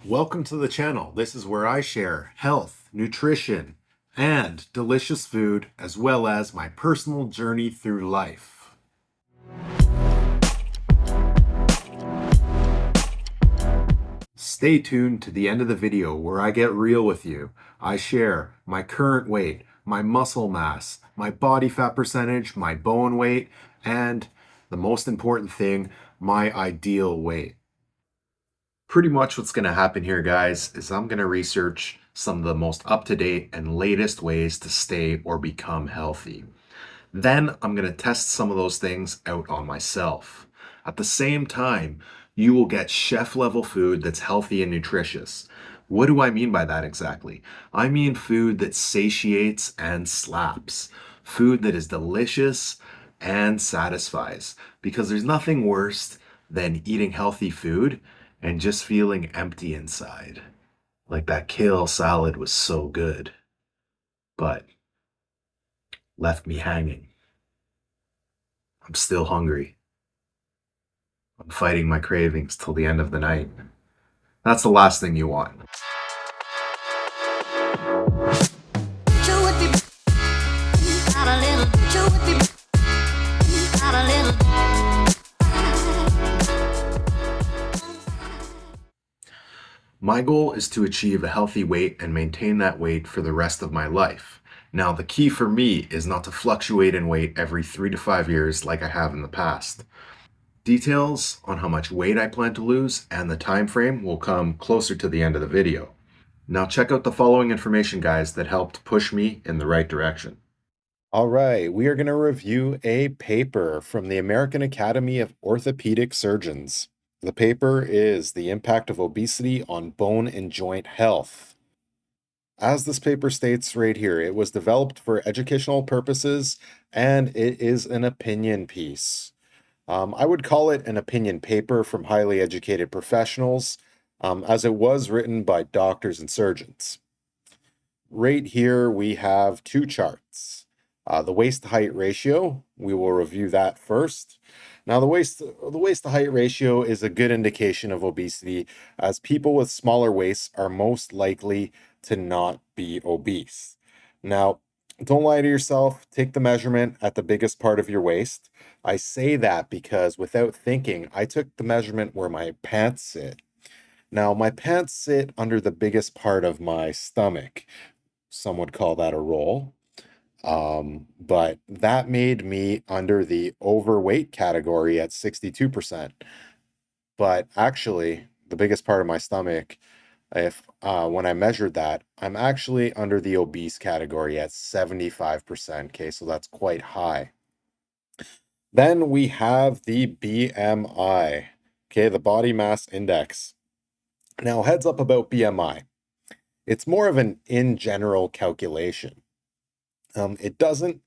Welcome to the channel. This is where I share health, nutrition, and delicious food, as well as my personal journey through life. Stay tuned to the end of the video where I get real with you. I share my current weight, my muscle mass, my body fat percentage, my bone weight, and the most important thing, my ideal weight. Pretty much what's going to happen here, guys, is I'm going to research some of the most up-to-date and latest ways to stay or become healthy. Then I'm going to test some of those things out on myself. At the same time, you will get chef-level food that's healthy and nutritious. What do I mean by that exactly? I mean food that satiates and slaps. Food that is delicious and satisfies. Because there's nothing worse than eating healthy food and just feeling empty inside. Like that kale salad was so good, but left me hanging. I'm still hungry. I'm fighting my cravings till the end of the night. That's the last thing you want. My goal is to achieve a healthy weight and maintain that weight for the rest of my life. Now, the key for me is not to fluctuate in weight every 3 to 5 years like I have in the past. Details on how much weight I plan to lose and the time frame will come closer to the end of the video. Now check out the following information, guys, that helped push me in the right direction. All right, we are going to review a paper from the American Academy of Orthopedic Surgeons. The paper is The Impact of Obesity on Bone and Joint Health. As this paper states right here, it was developed for educational purposes and it is an opinion piece. I would call it an opinion paper from highly educated professionals, as it was written by doctors and surgeons. Right here, we have two charts. The waist-to-height ratio, we will review that first. Now, the waist-to-height ratio is a good indication of obesity, as people with smaller waists are most likely to not be obese. Now, don't lie to yourself. Take the measurement at the biggest part of your waist. I say that because without thinking, I took the measurement where my pants sit. Now, my pants sit under the biggest part of my stomach. Some would call that a roll. But that made me under the overweight category at 62%. But actually, the biggest part of my stomach, if when I measured that, I'm actually under the obese category at 75%. Okay, so that's quite high. Then we have the BMI, okay, the body mass index. Now, heads up about BMI. It's more of an in general calculation. It doesn't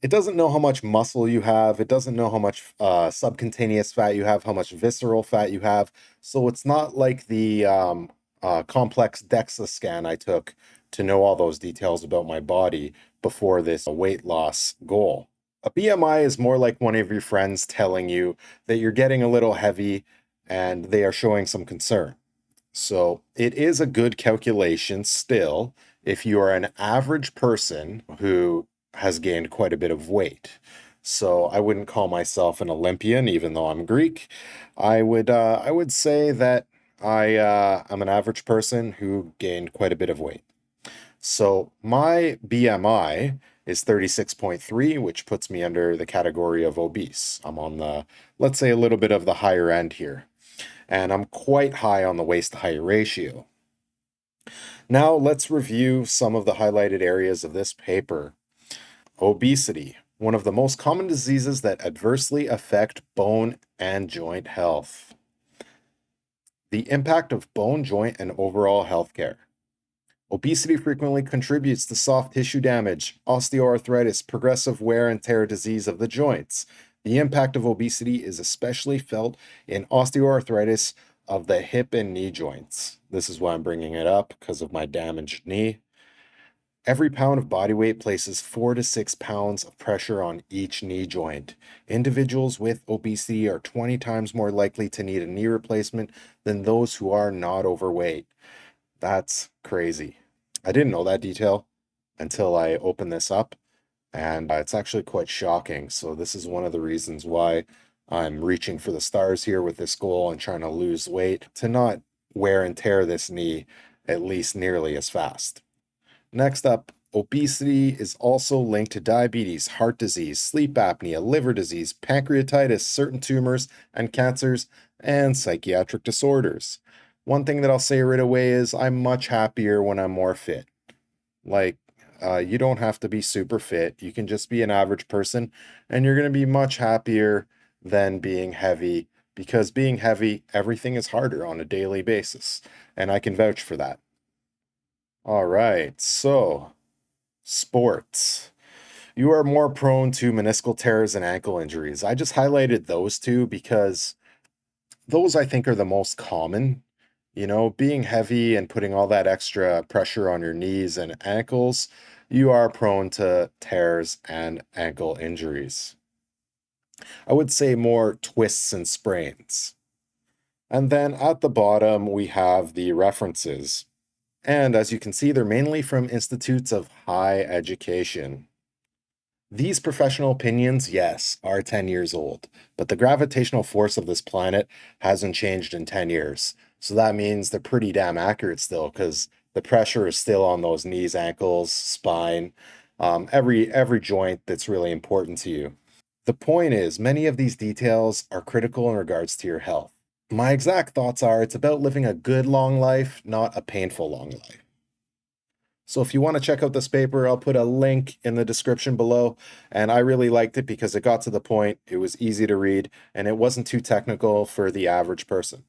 know how much muscle you have. It doesn't know how much subcutaneous fat you have, how much visceral fat you have. So it's not like the complex DEXA scan I took to know all those details about my body before this weight loss goal. A BMI is more like one of your friends telling you that you're getting a little heavy and they are showing some concern. So it is a good calculation still if you are an average person who has gained quite a bit of weight. So I wouldn't call myself an Olympian, even though I'm Greek. I would say that I'm an average person who gained quite a bit of weight. So my BMI is 36.3, which puts me under the category of obese. I'm on the, let's say, a little bit of the higher end here. And I'm quite high on the waist-to-height ratio. Now let's review some of the highlighted areas of this paper. Obesity, one of the most common diseases that adversely affect bone and joint health. The impact of bone, joint, and overall healthcare. Obesity frequently contributes to soft tissue damage, osteoarthritis, progressive wear and tear disease of the joints. The impact of obesity is especially felt in osteoarthritis of the hip and knee joints. This is why I'm bringing it up, because of my damaged knee. Every pound of body weight places 4 to 6 pounds of pressure on each knee joint. Individuals with obesity are 20 times more likely to need a knee replacement than those who are not overweight. That's crazy. I didn't know that detail until I opened this up, and it's actually quite shocking. So, this is one of the reasons why I'm reaching for the stars here with this goal and trying to lose weight to not wear and tear this knee at least nearly as fast. Next up, obesity is also linked to diabetes, heart disease, sleep apnea, liver disease, pancreatitis, certain tumors and cancers, and psychiatric disorders. One thing that I'll say right away is I'm much happier when I'm more fit. Like, you don't have to be super fit. You can just be an average person, and you're going to be much happier than being heavy because being heavy, everything is harder on a daily basis. And I can vouch for that. All right, so sports. You are more prone to meniscal tears and ankle injuries. I just highlighted those two because those I think are the most common. Being heavy and putting all that extra pressure on your knees and ankles, you are prone to tears and ankle injuries. I would say more twists and sprains. And then at the bottom, we have the references. And as you can see, they're mainly from institutes of high education. These professional opinions, yes, are 10 years old, but the gravitational force of this planet hasn't changed in 10 years. So that means they're pretty damn accurate still because the pressure is still on those knees, ankles, spine, every joint that's really important to you. The point is, many of these details are critical in regards to your health. My exact thoughts are it's about living a good long life, not a painful long life. So if you want to check out this paper, I'll put a link in the description below. And I really liked it because it got to the point, it was easy to read, and it wasn't too technical for the average person.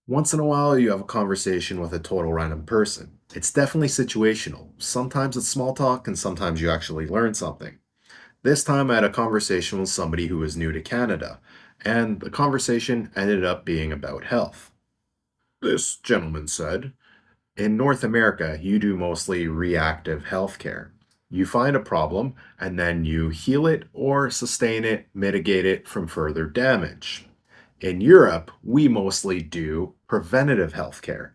Once in a while, you have a conversation with a total random person. It's definitely situational. Sometimes it's small talk, and sometimes you actually learn something. This time, I had a conversation with somebody who was new to Canada, and the conversation ended up being about health. This gentleman said, in North America, you do mostly reactive healthcare. You find a problem and then you heal it or sustain it, mitigate it from further damage. In Europe, we mostly do preventative healthcare.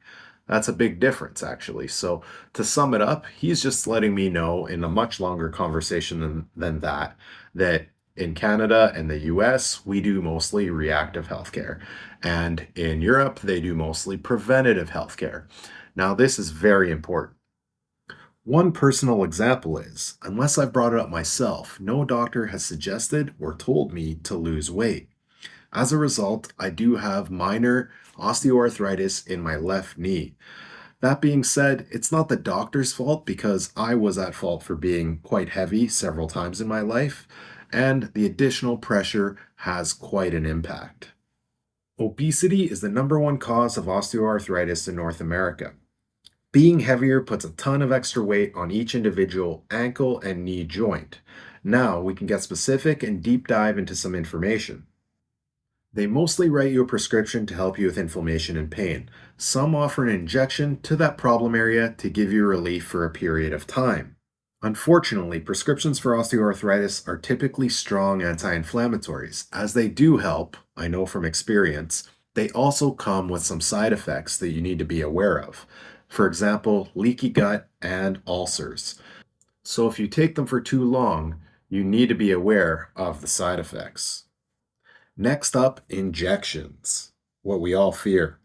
That's a big difference, actually. So, to sum it up, he's just letting me know in a much longer conversation than that, that in Canada and the US, we do mostly reactive healthcare. And in Europe, they do mostly preventative healthcare. Now, this is very important. One personal example is, unless I've brought it up myself, no doctor has suggested or told me to lose weight. As a result, I do have minor osteoarthritis in my left knee. That being said, it's not the doctor's fault because I was at fault for being quite heavy several times in my life, and the additional pressure has quite an impact. Obesity is the number one cause of osteoarthritis in North America. Being heavier puts a ton of extra weight on each individual ankle and knee joint. Now we can get specific and deep dive into some information. They mostly write you a prescription to help you with inflammation and pain. Some offer an injection to that problem area to give you relief for a period of time. Unfortunately, prescriptions for osteoarthritis are typically strong anti inflammatories. As they do help, I know from experience, they also come with some side effects that you need to be aware of. For example, leaky gut and ulcers. So if you take them for too long, you need to be aware of the side effects. Next up, injections. What we all fear.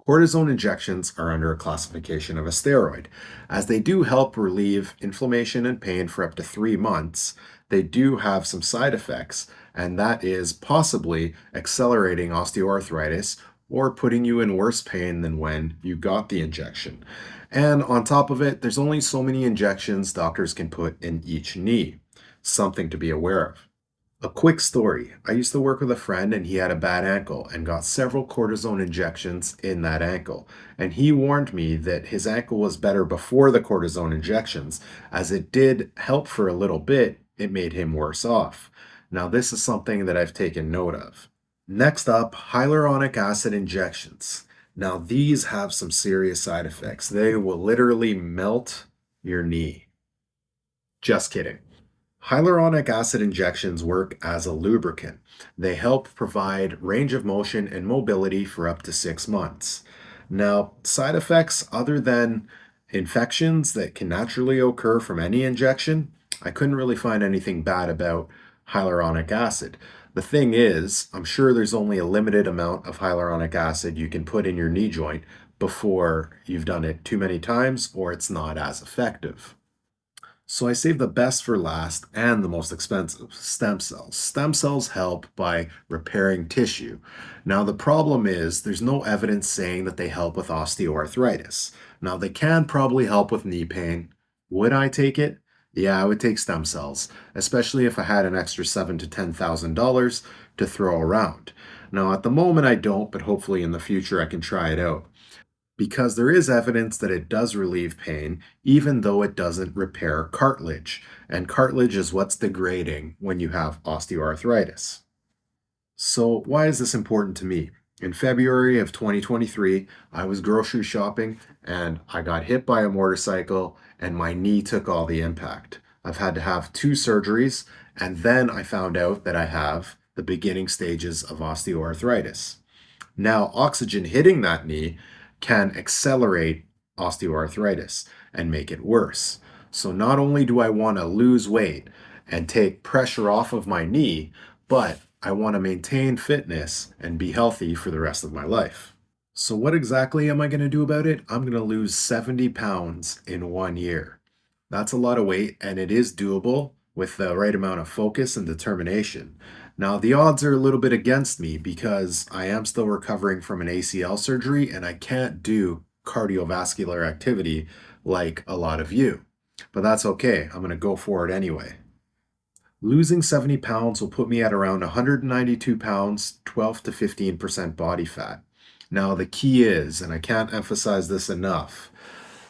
Cortisone injections are under a classification of a steroid. As they do help relieve inflammation and pain for up to 3 months, they do have some side effects, and that is possibly accelerating osteoarthritis or putting you in worse pain than when you got the injection. And on top of it, there's only so many injections doctors can put in each knee. Something to be aware of. A quick story. I used to work with a friend and he had a bad ankle and got several cortisone injections in that ankle. And he warned me that his ankle was better before the cortisone injections, as it did help for a little bit, it made him worse off. Now, this is something that I've taken note of. Next up, hyaluronic acid injections. Now, these have some serious side effects. They will literally melt your knee. Just kidding. Hyaluronic acid injections work as a lubricant. They help provide range of motion and mobility for up to 6 months. Now, side effects other than infections that can naturally occur from any injection, I couldn't really find anything bad about hyaluronic acid. The thing is, I'm sure there's only a limited amount of hyaluronic acid you can put in your knee joint before you've done it too many times or it's not as effective. So I saved the best for last and the most expensive, stem cells. Stem cells help by repairing tissue. Now, the problem is there's no evidence saying that they help with osteoarthritis. Now, they can probably help with knee pain. Would I take it? Yeah, I would take stem cells, especially if I had an extra seven to $10,000 to throw around. Now, at the moment, I don't, but hopefully in the future I can try it out because there is evidence that it does relieve pain, even though it doesn't repair cartilage. And cartilage is what's degrading when you have osteoarthritis. So, why is this important to me? In February of 2023, I was grocery shopping and I got hit by a motorcycle and my knee took all the impact. I've had to have two surgeries, and then I found out that I have the beginning stages of osteoarthritis. Now, oxygen hitting that knee can accelerate osteoarthritis and make it worse. So, not only do I want to lose weight and take pressure off of my knee, but I want to maintain fitness and be healthy for the rest of my life. So, what exactly am I going to do about it? I'm going to lose 70 pounds in 1 year. That's a lot of weight, and it is doable with the right amount of focus and determination. Now, the odds are a little bit against me because I am still recovering from an ACL surgery and I can't do cardiovascular activity like a lot of you. But that's okay. I'm going to go for it anyway. Losing 70 pounds will put me at around 192 pounds, 12 to 15% body fat. Now, the key is, and I can't emphasize this enough,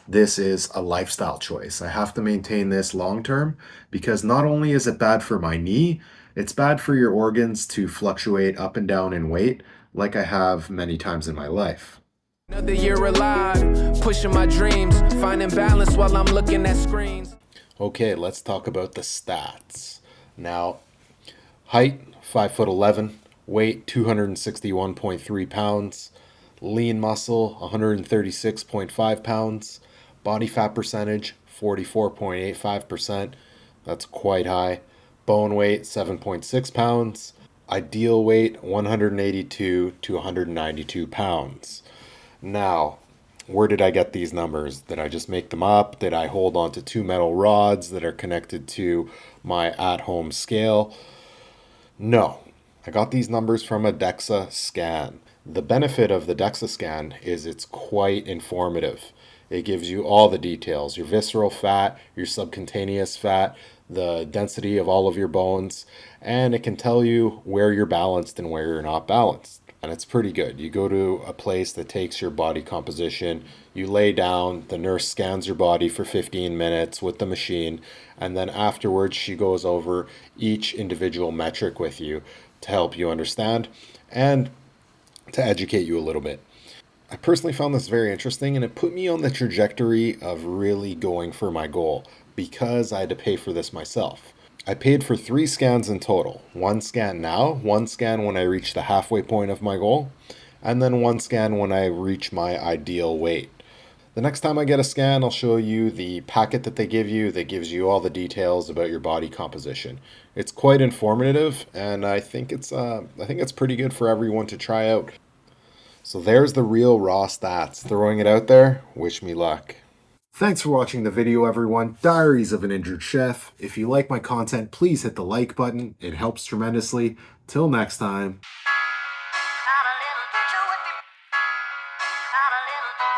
this is a lifestyle choice. I have to maintain this long term because not only is it bad for my knee, it's bad for your organs to fluctuate up and down in weight like I have many times in my life. Another year alive, pushing my dreams, finding balance while I'm looking at screens. Okay, let's talk about the stats. Now, height 5'11", weight 261.3 pounds, lean muscle 136.5 pounds, body fat percentage 44.85%. That's quite high. Bone weight 7.6 pounds. Ideal weight 182 to 192 pounds. Now, where did I get these numbers? Did I just make them up? Did I hold on to two metal rods that are connected to my at-home scale? No. I got these numbers from a DEXA scan. The benefit of the DEXA scan is it's quite informative. It gives you all the details, your visceral fat, your subcutaneous fat, the density of all of your bones, and it can tell you where you're balanced and where you're not balanced. And it's pretty good. You go to a place that takes your body composition, you lay down, the nurse scans your body for 15 minutes with the machine, and then afterwards she goes over each individual metric with you to help you understand and to educate you a little bit. I personally found this very interesting, and it put me on the trajectory of really going for my goal because I had to pay for this myself. I paid for 3 scans in total. 1 scan now, 1 scan when I reach the halfway point of my goal, and then 1 scan when I reach my ideal weight. The next time I get a scan, I'll show you the packet that they give you that gives you all the details about your body composition. It's quite informative, and I think it's pretty good for everyone to try out. So there's the real raw stats. Throwing it out there, wish me luck. Thanks for watching the video, everyone. Diaries of an Injured Chef. If you like my content, please hit the like button. It helps tremendously. Till next time. Not a little bit, you would be. Not a little bit.